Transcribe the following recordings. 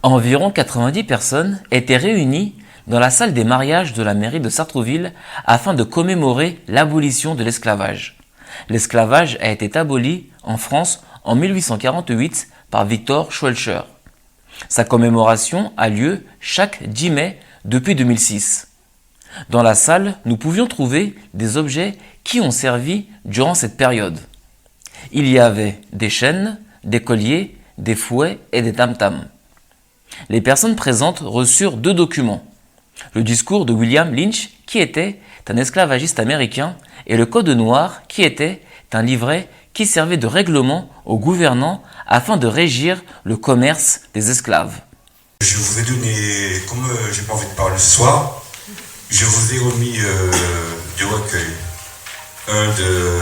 Environ 90 personnes étaient réunies dans la salle des mariages de la mairie de Sartrouville afin de commémorer l'abolition de l'esclavage. L'esclavage a été aboli en France en 1848 par Victor Schœlcher. Sa commémoration a lieu chaque 10 mai depuis 2006. Dans la salle, nous pouvions trouver des objets qui ont servi durant cette période. Il y avait des chaînes, des colliers, des fouets et des tam-tams. Les personnes présentes reçurent 2 documents. Le discours de William Lynch, qui était un esclavagiste américain, et le Code noir, qui était un livret qui servait de règlement aux gouvernants afin de régir le commerce des esclaves. Je vous ai donné, comme j'ai pas envie de parler ce soir, je vous ai remis 2 recueils. Un de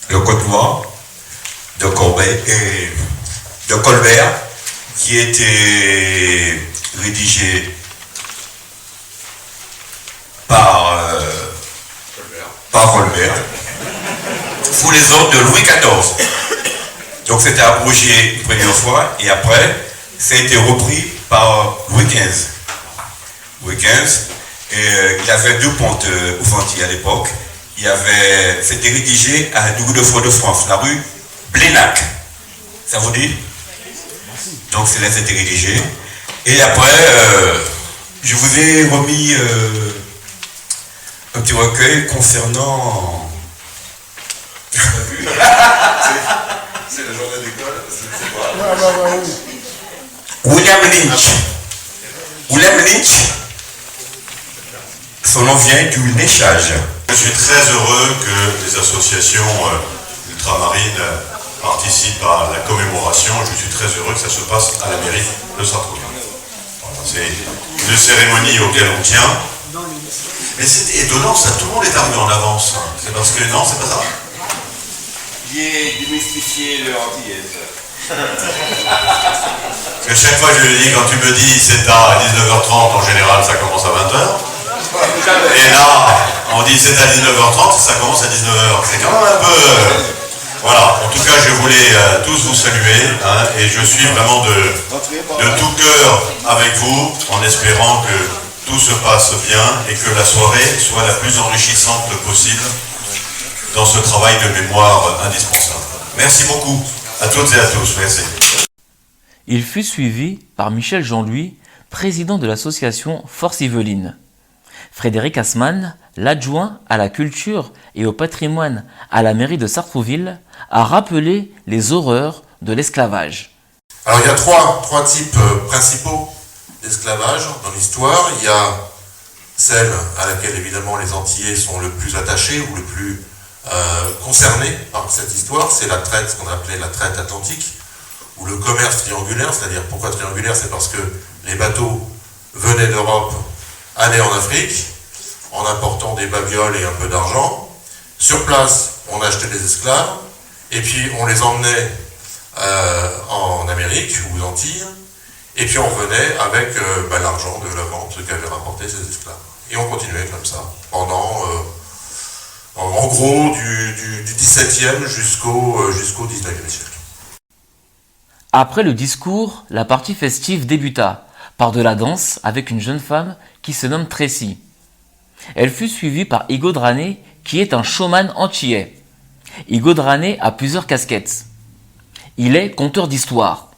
Le Code noir de Corbeil et de Colbert, qui a été rédigé par Colbert, sous les ordres de Louis XIV. Donc c'était abrogé une première fois et après ça a été repris par Louis XV. Louis XV, il y avait 2 pontes au Fanti à l'époque. C'était rédigé à Rue de Fort-de-France, la rue Blénac. Ça vous dit? Donc c'est là que c'était rédigé. Et après, je vous ai remis un petit recueil concernant... C'est le journal d'école, c'est quoi? William Lynch. William Lynch, son nom vient du léchage. Je suis très heureux que les associations ultramarines participent à la commémoration. Je suis très heureux que ça se passe à la mairie de Sartrouville. Voilà, c'est une cérémonie auquel on tient. Mais c'est étonnant, ça, tout le monde est arrivé en avance. C'est parce que, non, c'est pas ça. J'ai démystifié le antillaise. Parce que chaque fois je le dis, quand tu me dis c'est à 19h30, en général ça commence à 20h. Et là, on dit c'est à 19h30, ça commence à 19h. C'est quand même un peu... Voilà, en tout cas je voulais tous vous saluer, hein, et je suis vraiment de tout cœur avec vous, en espérant que tout se passe bien et que la soirée soit la plus enrichissante possible dans ce travail de mémoire indispensable. Merci beaucoup à toutes et à tous. Merci. Il fut suivi par Michel Jean-Louis, président de l'association Force Yvelines. Frédéric Assmann, l'adjoint à la culture et au patrimoine à la mairie de Sartrouville, a rappelé les horreurs de l'esclavage. Alors il y a trois types principaux d'esclavage dans l'histoire. Il y a celle à laquelle évidemment les Antillais sont le plus attachés ou le plus concernés par cette histoire, c'est la traite, ce qu'on appelait la traite atlantique, ou le commerce triangulaire. C'est-à-dire, pourquoi triangulaire? C'est parce que les bateaux venaient d'Europe, allaient en Afrique, en apportant des babioles et un peu d'argent. Sur place, on achetait des esclaves, et puis on les emmenait en Amérique ou aux Antilles, et puis on revenait avec l'argent de la vente qu'avaient rapporté ces esclaves. Et on continuait comme ça, pendant, en gros, du XVIIe jusqu'au XIXe siècle. Après le discours, la partie festive débuta par de la danse avec une jeune femme qui se nomme Tracy. Elle fut suivie par Igo Drané, qui est un showman antillais. Igo Drané a plusieurs casquettes. Il est conteur d'histoire.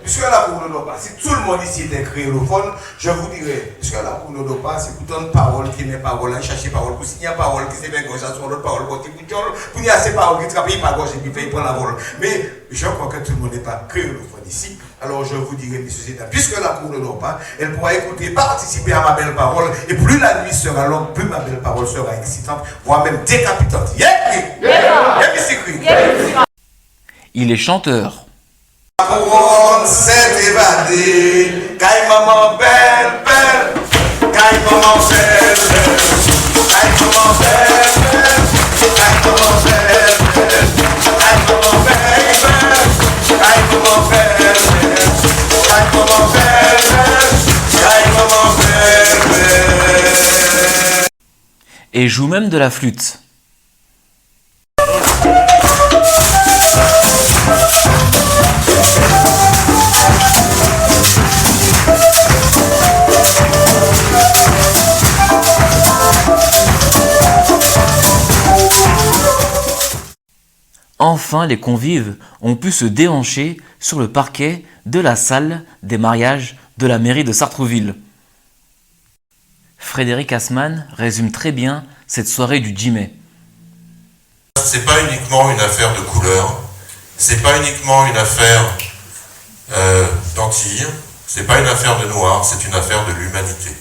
Puisque la cour ne pas, si tout le monde ici était créolophone, je vous dirais, puisque la cour ne pas, c'est pour une parole qui n'est pas parole, chercher parole, pour signer parole qui s'est fait gauche, sur l'autre parole, pour il y a ces paroles qui travaillent par gauche et puis prendre la vol. Mais je crois que tout le monde n'est pas créolophone ici. Alors je vous dirais, messieurs et dames, puisque la cour ne pas, elle pourra écouter, participer à ma belle parole, et plus la nuit sera longue, plus ma belle parole sera excitante, voire même décapitante. Il est chanteur. La couronne s'est évadée, caille maman belle, belle, caille maman belle, belle, caille maman belle, belle, caille maman belle, belle, caille maman belle, belle, caille maman belle, belle, caille maman belle, belle, et joue même de la flûte. Enfin, les convives ont pu se déhancher sur le parquet de la salle des mariages de la mairie de Sartrouville. Frédéric Assmann résume très bien cette soirée du 10 mai. C'est pas uniquement une affaire de couleur, c'est pas uniquement une affaire d'Antilles, c'est pas une affaire de Noirs, c'est une affaire de l'humanité.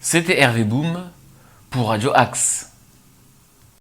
C'était Hervé Boom pour Radio Axe.